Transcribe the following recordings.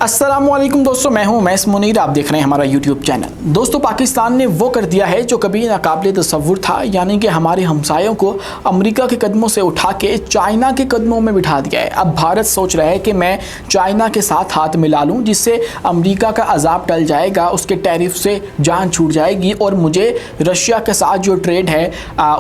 अस्सलामुअलैकुम दोस्तों, मैं हूं मैस मुनीर। आप देख रहे हैं हमारा यूट्यूब चैनल। दोस्तों, पाकिस्तान ने वो कर दिया है जो कभी नाकाबिले तसव्वुर था, यानी कि हमारे हमसायों को अमेरिका के कदमों से उठा के चाइना के कदमों में बिठा दिया है। अब भारत सोच रहा है कि मैं चाइना के साथ हाथ मिला लूं, जिससे अमेरिका का अजाब टल जाएगा, उसके टैरिफ से जान छूट जाएगी और मुझे रशिया के साथ जो ट्रेड है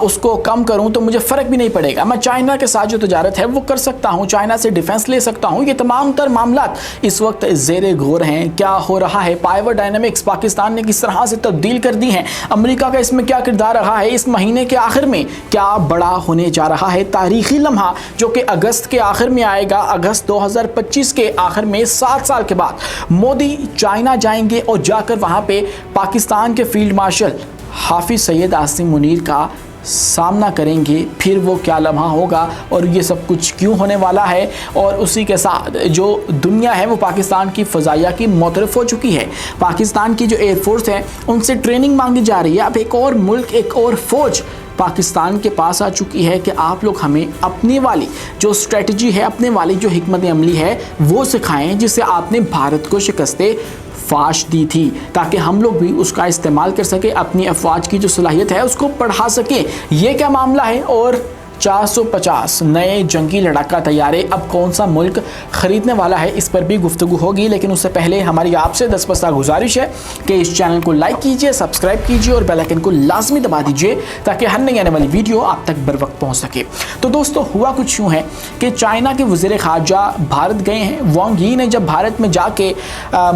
उसको कम करूँ तो मुझे फ़र्क भी नहीं पड़ेगा। मैं चाइना के साथ जो तजारत है वो कर सकता हूँ, चाइना से डिफेंस ले सकता हूँ। ये तमाम तर मामला इस वक्त ज़ेरे गौर हैं। क्या हो रहा है, पावर डायनामिक्स पाकिस्तान ने किस तरह से तब्दील कर दी है, अमेरिका का इसमें क्या किरदार रहा है, इस महीने के आखिर में क्या बड़ा होने जा रहा है तारीखी लम्हा जो कि अगस्त के आखिर में आएगा। अगस्त 2025 के आखिर में 7 साल के बाद मोदी चाइना जाएंगे और जाकर वहाँ पे पाकिस्तान के फील्ड मार्शल हाफिज सैयद आसिम मुनीर का सामना करेंगे। फिर वो क्या लम्हा होगा और ये सब कुछ क्यों होने वाला है, और उसी के साथ जो दुनिया है वो पाकिस्तान की फ़ज़ाइया की मुतरफ़ हो चुकी है। पाकिस्तान की जो एयरफोर्स है उनसे ट्रेनिंग मांगी जा रही है। अब एक और मुल्क, एक और फ़ौज पाकिस्तान के पास आ चुकी है कि आप लोग हमें अपनी वाली जो स्ट्रेटजी है, अपने वाली जो हिकमत अमली है वो सिखाएं, जिससे आपने भारत को शिकस्ते फाश दी थी, ताकि हम लोग भी उसका इस्तेमाल कर सके, अपनी अफवाज की जो सलाहियत है उसको बढ़ा सके। ये क्या मामला है। और 450 नए जंगी लड़ाका तैयारे अब कौन सा मुल्क ख़रीदने वाला है, इस पर भी गुफ्तगू होगी। लेकिन उससे पहले हमारी आपसे 10 पस्ता गुजारिश है कि इस चैनल को लाइक कीजिए, सब्सक्राइब कीजिए और बेल आइकन को लाजमी दबा दीजिए ताकि हर नई आने वाली वीडियो आप तक बर वक्त पहुँच सके। तो दोस्तों, हुआ कुछ यूँ है कि चाइना के वज़ीर ख़ारजा भारत गए हैं। वांग यी ने जब भारत में जाके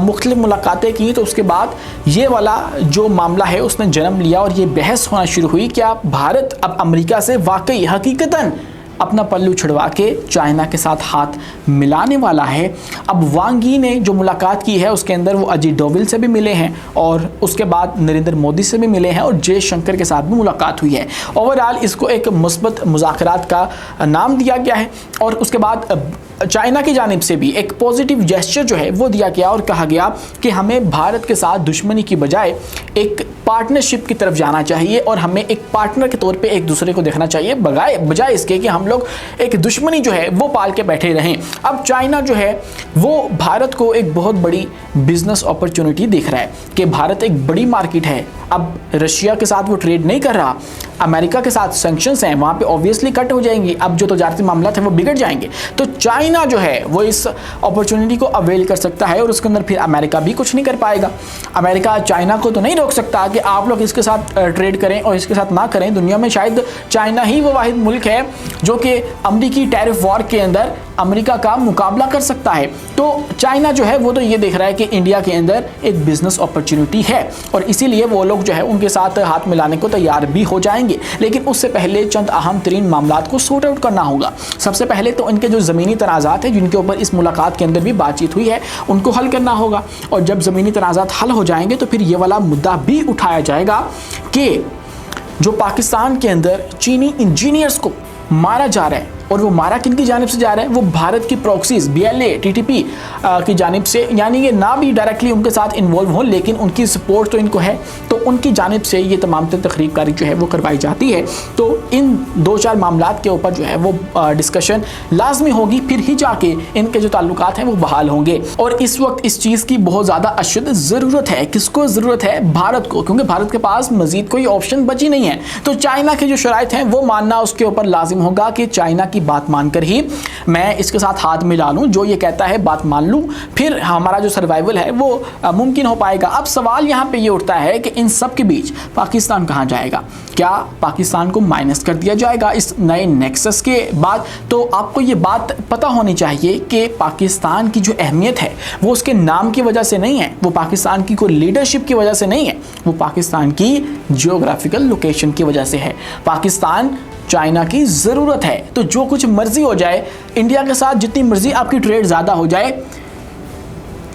मुख्तलिफ मुलाकातें की तो उसके बाद ये वाला जो मामला है उसने जन्म लिया और ये बहस होना शुरू हुई कि आप भारत अब अमेरिका से वाकई हकीकतन अपना पल्लू छुड़वा के चाइना के साथ हाथ मिलाने वाला है। अब वांग यी ने जो मुलाकात की है उसके अंदर वो अजीत डोवल से भी मिले हैं और उसके बाद नरेंद्र मोदी से भी मिले हैं और जयशंकर के साथ भी मुलाकात हुई है। ओवरऑल इसको एक मुस्बत मुज़ाकरात का नाम दिया गया है और उसके बाद चाइना की जानिब से भी एक पॉजिटिव जेस्चर जो है वो दिया गया और कहा गया कि हमें भारत के साथ दुश्मनी की बजाय एक पार्टनरशिप की तरफ जाना चाहिए और हमें एक पार्टनर के तौर पे एक दूसरे को देखना चाहिए, बजाय इसके कि हम लोग एक दुश्मनी जो है वो पाल के बैठे रहें। अब चाइना जो है वो भारत को एक बहुत बड़ी बिजनेस अपॉर्चुनिटी देख रहा है कि भारत एक बड़ी मार्केट है। अब रशिया के साथ वो ट्रेड नहीं कर रहा, अमेरिका के साथ सैंक्शंस हैं, वहाँ पे ऑब्वियसली कट हो जाएंगी। अब जो तजारती मामला थे वो बिगड़ जाएंगे। तो चाइना जो है वो इस अपॉर्चुनिटी को अवेल कर सकता है और उसके अंदर फिर अमेरिका भी कुछ नहीं कर पाएगा। अमेरिका चाइना को तो नहीं रोक सकता कि आप लोग इसके साथ ट्रेड करें और इसके साथ ना करें। दुनिया में शायद चाइना ही वो वाहिद मुल्क है जो कि अमरीकी टैरिफ वॉर के अंदर अमेरिका का मुकाबला कर सकता है। तो चाइना जो है वो तो ये देख रहा है कि इंडिया के अंदर एक बिजनेस अपॉर्चुनिटी है और इसीलिए वो लोग जो है उनके साथ हाथ मिलाने को तैयार भी हो जाएंगे। लेकिन उससे पहले चंद अहम तरीन मामलात को सॉर्ट आउट करना होगा। सबसे पहले तो इनके जो ज़मीनी तनाज़ात हैं जिनके ऊपर इस मुलाकात के अंदर भी बातचीत हुई है उनको हल करना होगा और जब ज़मीनी तनाज़ात हल हो जाएंगे तो फिर ये वाला मुद्दा भी उठाया जाएगा कि जो पाकिस्तान के अंदर चीनी इंजीनियर्स को मारा जा रहा है और वो मारा किन की जानिब से जा रहा है, वो भारत की प्रॉक्सीज BLA TTP की जानिब से, यानी ये ना भी डायरेक्टली उनके साथ इन्वॉल्व हो लेकिन उनकी सपोर्ट तो इनको है, तो उनकी जानिब से ये तमाम तकरीबकारी जो है वो करवाई जाती है। तो इन 2-4 मामलात के ऊपर जो है वो डिस्कशन लाजमी होगी, फिर ही जाके इनके जो ताल्लुकात हैं वो बहाल होंगे। और इस वक्त इस चीज़ की बहुत ज़्यादा अशद ज़रूरत है। किसको ज़रूरत है? भारत को, क्योंकि भारत के पास मज़ीद कोई ऑप्शन बची नहीं है। तो चाइना की जो शराइत हैं वो मानना उसके ऊपर लाजिम होगा कि चाइना की बात मानकर ही मैं इसके साथ हाथ मिला लूं, जो ये कहता है बात मान लूं, फिर हमारा जो सर्वाइवल है वो मुमकिन हो पाएगा। अब सवाल यहाँ पे ये उठता है कि इन सब के बीच पाकिस्तान कहाँ जाएगा? क्या पाकिस्तान को माइनस कर दिया जाएगा इस नए नेक्सस के बाद? तो आपको ये बात पता होनी चाहिए कि पाकिस्तान की जो अहमियत है वो उसके नाम की वजह से नहीं है, वो पाकिस्तान की कोई लीडरशिप की वजह से नहीं है, वो पाकिस्तान की जियोग्राफिकल लोकेशन की वजह से है। पाकिस्तान चाइना की ज़रूरत है, तो जो कुछ मर्जी हो जाए, इंडिया के साथ जितनी मर्जी आपकी ट्रेड ज़्यादा हो जाए,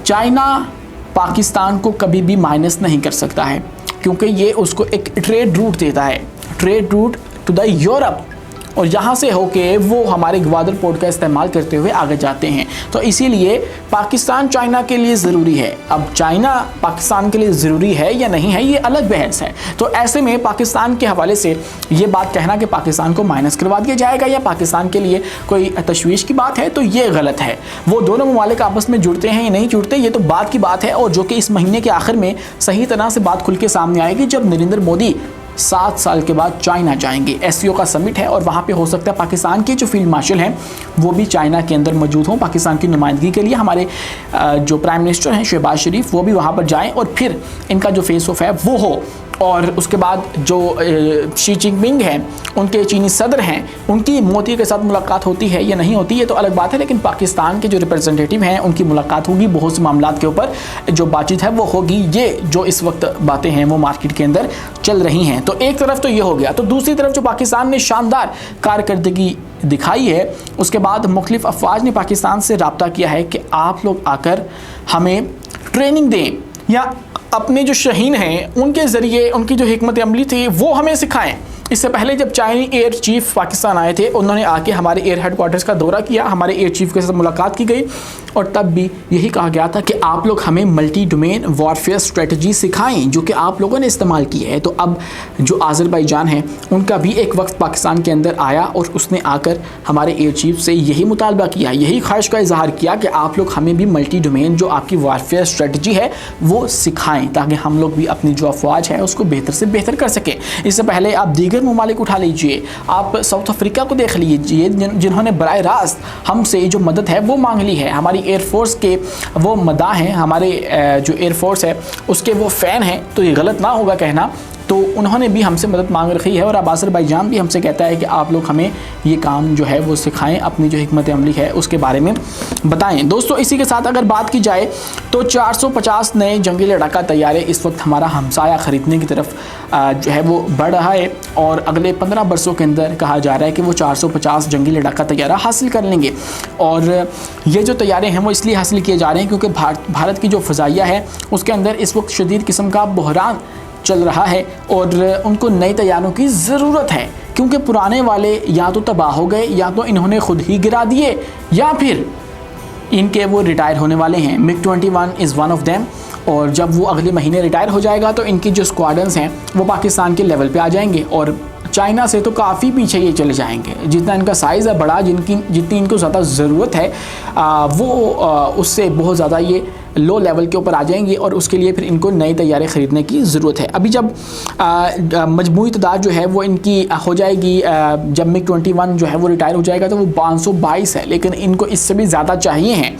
चाइना पाकिस्तान को कभी भी माइनस नहीं कर सकता है, क्योंकि ये उसको एक ट्रेड रूट देता है, trade route to the Europe. और यहाँ से होके वो हमारे ग्वादर पोर्ट का इस्तेमाल करते हुए आगे जाते हैं। तो इसीलिए पाकिस्तान चाइना के लिए ज़रूरी है। अब चाइना पाकिस्तान के लिए ज़रूरी है या नहीं है, ये अलग बहस है। तो ऐसे में पाकिस्तान के हवाले से ये बात कहना कि पाकिस्तान को माइनस करवा दिया जाएगा या पाकिस्तान के लिए कोई तशवीश की बात है, तो ये गलत है। वो दोनों ममालिक आपस में जुड़ते हैं या नहीं जुड़ते, ये तो बात की बात है, और जो कि इस महीने के आखिर में सही तरह से बात खुल के सामने आएगी जब नरेंद्र मोदी 7 साल के बाद चाइना जाएंगे। एससीओ का समिट है और वहाँ पे हो सकता है पाकिस्तान के जो फील्ड मार्शल हैं वो भी चाइना के अंदर मौजूद हों पाकिस्तान की नुमाइंदगी के लिए। हमारे जो प्राइम मिनिस्टर हैं शहबाज शरीफ वो भी वहाँ पर जाएं और फिर इनका जो फेस ऑफ है वो हो। और उसके बाद जो शी जिनपिंग हैं, उनके चीनी सदर हैं, उनकी मोदी के साथ मुलाकात होती है या नहीं होती, ये तो अलग बात है। लेकिन पाकिस्तान के जो रिप्रेजेंटेटिव हैं उनकी मुलाकात होगी, बहुत से मामलात के ऊपर जो बातचीत है वो होगी। ये जो इस वक्त बातें हैं वो मार्केट के अंदर चल रही हैं। तो एक तरफ तो ये हो गया, तो दूसरी तरफ जो पाकिस्तान ने शानदार कारकर्दगी दिखाई है, उसके बाद मुख्तलिफ अफवाज ने पाकिस्तान से रब्ता किया है कि आप लोग आकर हमें ट्रेनिंग दें या अपने जो शहीन हैं उनके ज़रिए उनकी जो हिकमत अमली थी वो हमें सिखाएं। इससे पहले जब चाइनी एयर चीफ पाकिस्तान आए थे, उन्होंने आके हमारे एयर हेडक्वार्टर्स का दौरा किया, हमारे एयर चीफ के साथ मुलाकात की गई और तब भी यही कहा गया था कि आप लोग हमें मल्टी डोमेन वॉरफेयर स्ट्रेटजी सिखाएं जो कि आप लोगों ने इस्तेमाल की है। तो अब जो आज़रबाईजान है उनका भी एक वक्त पाकिस्तान के अंदर आया और उसने आकर हमारे एयर चीफ से यही मुतालबा किया, यही ख्वाहिश का इजहार किया कि आप लोग हमें भी मल्टी डोमेन जो आपकी वॉरफेयर स्ट्रेटजी है वो सिखाएँ ताकि हम लोग भी अपनी जो अफवाज है उसको बेहतर से बेहतर कर सकें। इससे पहले आप दीगर ममालिक उठा लीजिए, आप साउथ अफ्रीका को देख लीजिए जिन्होंने बराह रास्त हमसे जो मदद है वो मांग ली है। हमारी एयरफोर्स के वो मदा हैं, हमारे जो एयरफोर्स है उसके वो फ़ैन हैं, तो ये गलत ना होगा कहना, तो उन्होंने भी हमसे मदद मांग रखी है। और अब आज़रबाईजान भी हमसे कहता है कि आप लोग हमें ये काम जो है वो सिखाएं, अपनी जो हिकमत अमली है उसके बारे में बताएं। दोस्तों इसी के साथ अगर बात की जाए तो 450 नए जंगी लड़ाका तैयारे इस वक्त हमारा हमसाया ख़रीदने की तरफ जो है वो बढ़ रहा है और अगले 15 बरसों के अंदर कहा जा रहा है कि वो 450 जंगी लड़ाका तैयारा हासिल कर लेंगे। और ये जो तैयारे हैं वो इसलिए हासिल किए जा रहे हैं क्योंकि भारत की जो फ़ज़ाइया है उसके अंदर इस वक्त शदीद किस्म का बहरान चल रहा है और उनको नए तैयारों की ज़रूरत है, क्योंकि पुराने वाले या तो तबाह हो गए या तो इन्होंने ख़ुद ही गिरा दिए या फिर इनके वो रिटायर होने वाले हैं। MiG-21 is one of them, और जब वो अगले महीने रिटायर हो जाएगा तो इनकी जो स्क्वाड्रन्स हैं वो पाकिस्तान के लेवल पे आ जाएंगे और चाइना से तो काफ़ी पीछे ये चले जाएंगे। जितना इनका साइज़ है बड़ा, जितनी इनको ज़्यादा ज़रूरत है उससे बहुत ज़्यादा ये लो लेवल के ऊपर आ जाएंगे और उसके लिए फिर इनको नए तैयारे ख़रीदने की ज़रूरत है। अभी जब मजमूई तादाद जो है वो इनकी हो जाएगी, जब MiG-21 जो है वो रिटायर हो जाएगा तो वो 522 है, लेकिन इनको इससे भी ज़्यादा चाहिए हैं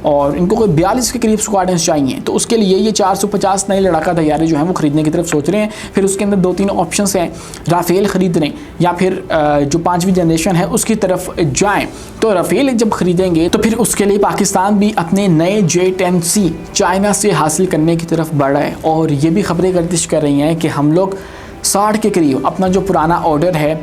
और इनको कोई 42 के करीब स्क्वाड्रन्स चाहिए। तो उसके लिए ये 450 नए लड़ाका तैयारे जो हैं वो ख़रीदने की तरफ सोच रहे हैं। फिर उसके अंदर 2-3 ऑप्शंस हैं, राफ़ेल ख़रीदने या फिर जो 5वीं जनरेशन है उसकी तरफ जाएं। तो राफ़ेल जब ख़रीदेंगे तो फिर उसके लिए पाकिस्तान भी अपने नए J-10C चाइना से हासिल करने की तरफ बढ़ रहा है। और ये भी ख़बरें गर्दिश कर रही हैं कि हम लोग 60 के करीब अपना जो पुराना ऑर्डर है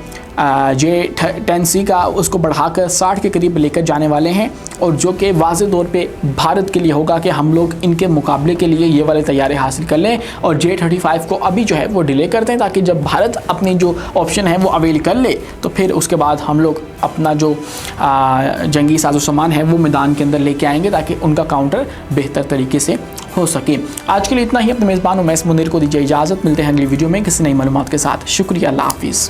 J-10C का उसको बढ़ाकर 60 के करीब लेकर जाने वाले हैं, और जो कि वाज़े तौर पे भारत के लिए होगा कि हम लोग इनके मुकाबले के लिए ये वाले तैयारे हासिल कर लें और J-35 को अभी जो है वो डिले कर दें ताकि जब भारत अपनी जो ऑप्शन है वो अवेल कर ले तो फिर उसके बाद हम लोग अपना जो जंगी साजो सामान है वो मैदान के अंदर लेके आएंगे ताकि उनका काउंटर बेहतर तरीके से हो सके। आज के लिए इतना ही। अपने मेज़बान उमैस मुनीर को दीजिए इजाज़त, मिलते हैं अगली वीडियो में किसी नई मालूमात के साथ। शुक्रिया, अल्लाह हाफिज़।